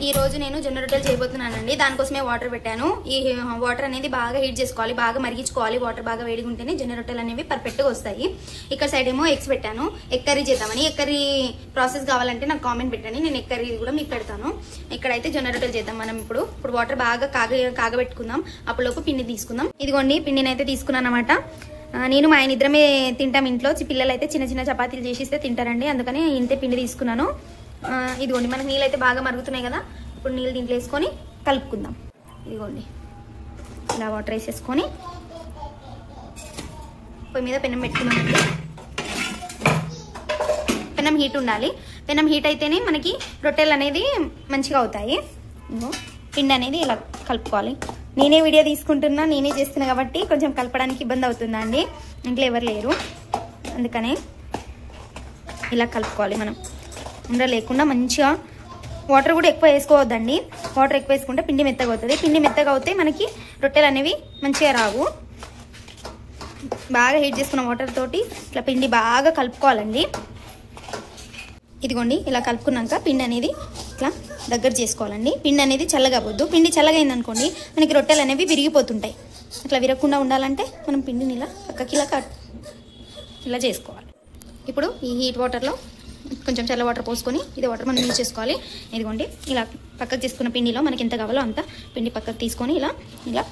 ఈ రోజు నేను జొన్న రొట్టెలు చేయబోతున్నానండి. దానికోసమే వాటర్ పెట్టాను. ఈ వాటర్ అనేది బాగా హీట్ చేసుకోవాలి, బాగా మరిగించుకోవాలి. వాటర్ బాగా వేడిగా ఉంటేనే జొన్న రొట్టెలు అనేవి పర్ఫెక్ట్గా వస్తాయి. ఇక్కడ సైడ్ ఏమో ఎగ్స్ పెట్టాను. ఎగ్ కర్రీ చేద్దామని. ఎగ్ కర్రీ ప్రాసెస్ కావాలంటే నాకు కామెంట్ పెట్టండి, నేను ఎగ్ కర్రీ కూడా మీకు పెడతాను. ఇక్కడైతే జొన్న రొట్టెలు చేద్దాం మనం. ఇప్పుడు వాటర్ బాగా కాగబెట్టుకుందాం. అప్పటిలోపు పిండి తీసుకుందాం. ఇదిగోండి పిండిని అయితే తీసుకున్నాను అనమాట. నేను మా ఆయన ఇద్దరమే తింటాం ఇంట్లో. పిల్లలు అయితే చిన్న చిన్న చపాతీలు చేసిస్తే తింటారండి, అందుకని ఇంతే పిండి తీసుకున్నాను. ఇదిగోండి మనకు నీళ్ళు అయితే బాగా మరుగుతున్నాయి కదా. ఇప్పుడు నీళ్ళు దీంట్లో వేసుకొని కలుపుకుందాం. ఇదిగోండి ఇలా వాటర్ వేసేసుకొని పొయ్యి మీద పెనం పెట్టుకున్నామండి. పెనం హీట్ ఉండాలి. పెనం హీట్ అయితేనే మనకి రొట్టెలు అనేది మంచిగా అవుతాయి. పిండి అనేది ఇలా కలుపుకోవాలి. నేనే వీడియో తీసుకుంటున్నా, నేనే చేస్తున్నా కాబట్టి కొంచెం కలపడానికి ఇబ్బంది అవుతుందండి. ఇంట్లో ఎవరు లేరు, అందుకనే ఇలా కలుపుకోవాలి. మనం ఉండ లేకుండా మంచిగా. వాటర్ కూడా ఎక్కువ వేసుకోవద్దండి. వాటర్ ఎక్కువ వేసుకుంటే పిండి మెత్తగా అవుతుంది. పిండి మెత్తగా అవుతే మనకి రొట్టెలు అనేవి మంచిగా రావు. బాగా హీట్ చేసుకున్న వాటర్ తోటి ఇట్లా పిండి బాగా కలుపుకోవాలండి. ఇదిగోండి ఇలా కలుపుకున్నాక పిండి అనేది ఇట్లా దగ్గర చేసుకోవాలండి. పిండి అనేది చల్లగా పోద్దు. పిండి చల్లగా అయిందనుకోండి మనకి రొట్టెలు అనేవి విరిగిపోతుంటాయి. అట్లా విరగకుండా ఉండాలంటే మనం పిండిని ఇలా పక్కకి ఇలా చేసుకోవాలి. ఇప్పుడు ఈ హీట్ వాటర్లో కొంచెం చల్ల వాటర్ పోసుకొని ఇదే వాటర్ మనం యూజ్ చేసుకోవాలి. ఇదిగోండి ఇలా పక్కకు చేసుకున్న పిండిలో మనకి ఎంత కావాలో అంత పిండి పక్కకు తీసుకొని ఇలా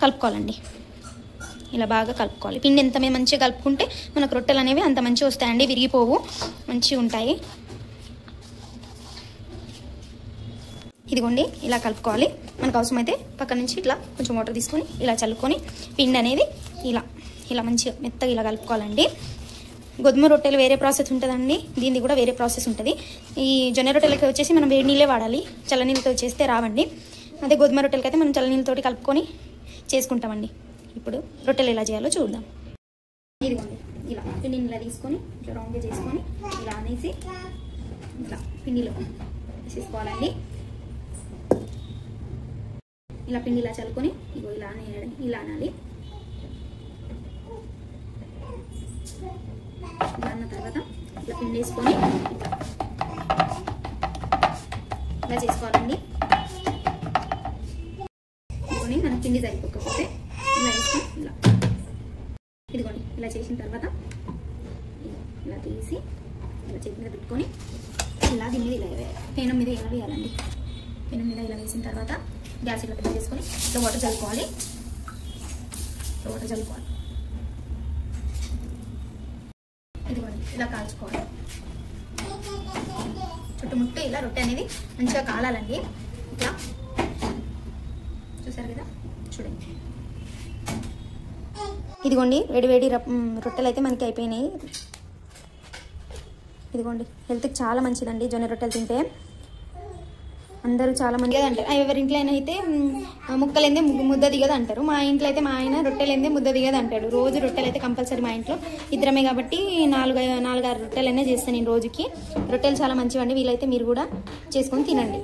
కలుపుకోవాలండి. ఇలా బాగా కలుపుకోవాలి. పిండి ఎంత మేము మంచిగా కలుపుకుంటే మనకు రొట్టెలు అనేవి అంత మంచిగా వస్తాయండి, విరిగిపోవు, మంచిగా ఉంటాయి. ఇదిగోండి ఇలా కలుపుకోవాలి. మనకు అవసరమైతే పక్క నుంచి ఇట్లా కొంచెం వాటర్ తీసుకొని ఇలా చల్లుకొని పిండి అనేది ఇలా మంచిగా మెత్తగా ఇలా కలుపుకోవాలండి. గోధుమ రొట్టెలు వేరే ప్రాసెస్ ఉంటుందండి, దీనిది కూడా వేరే ప్రాసెస్ ఉంటుంది. ఈ జొన్న రొట్టెలకి వచ్చేసి మనం వేడి నీళ్ళే వాడాలి, చల్ల నీళ్ళతో చేస్తే రావండి. అదే గోధుమ రొట్టెలకి అయితే మనం చల్ల నీళ్ళతోటి కలుపుకొని చేసుకుంటామండి. ఇప్పుడు రొట్టెలు ఎలా చేయాలో చూద్దాం. ఇదిగోండి ఇలా పిండిని ఇలా తీసుకొని ఇట్లా రౌండ్గా చేసుకొని ఇలా అనేసి ఇట్లా పిండిలో వేసేసుకోవాలండి. ఇలా పిండి ఇలా చల్లుకొని ఇగో ఇలా అనాలి. ఇలా అన్న తర్వాత ఇట్లా పిండి వేసుకొని ఇలా చేసుకోవాలండి. ఇదిగోండి మన పిండి సరిపోకపోతే ఇలా వేసుకొని ఇదిగోండి ఇలా చేసిన తర్వాత ఇలా తీసి ఇలా చేతి మీద పెట్టుకొని ఇలా దీని మీద ఇలా పెనం మీద ఇలా వేయాలండి. పెనం మీద ఇలా వేసిన తర్వాత గ్యాస్ ఇట్లా పెద్ద చేసుకొని ఇట్లా వాటర్ చల్లుకోవాలి. ఇదిగోండి ఇలా కాల్చుకోవాలి. చుట్టుముట్టు ఇలా రొట్టె అనేది మంచిగా కాలాలండి. ఇట్లా చూసారు కదా, చూడండి. ఇదిగోండి వేడి రొట్టెలు అయితే మనకి అయిపోయినాయి. ఇదిగోండి హెల్త్కి చాలా మంచిదండి జొన్న రొట్టెలు తింటే. అందరూ చాలా మంది అంటారు, ఎవరి ఇంట్లో అయితే ముక్కలేందే ముద్ద దిగదు అంటారు. మా ఇంట్లో అయితే మా ఆయన రొట్టెలేందే ముద్ద దిగదు అంటాడు. రోజు రొట్టెలు అయితే కంపల్సరీ. మా ఇంట్లో ఇద్దరమే కాబట్టి 4-6 రొట్టెలైనా చేస్తాను నేను రోజుకి. రొట్టెలు చాలా మంచివండి. వీలైతే మీరు కూడా చేసుకొని తినండి.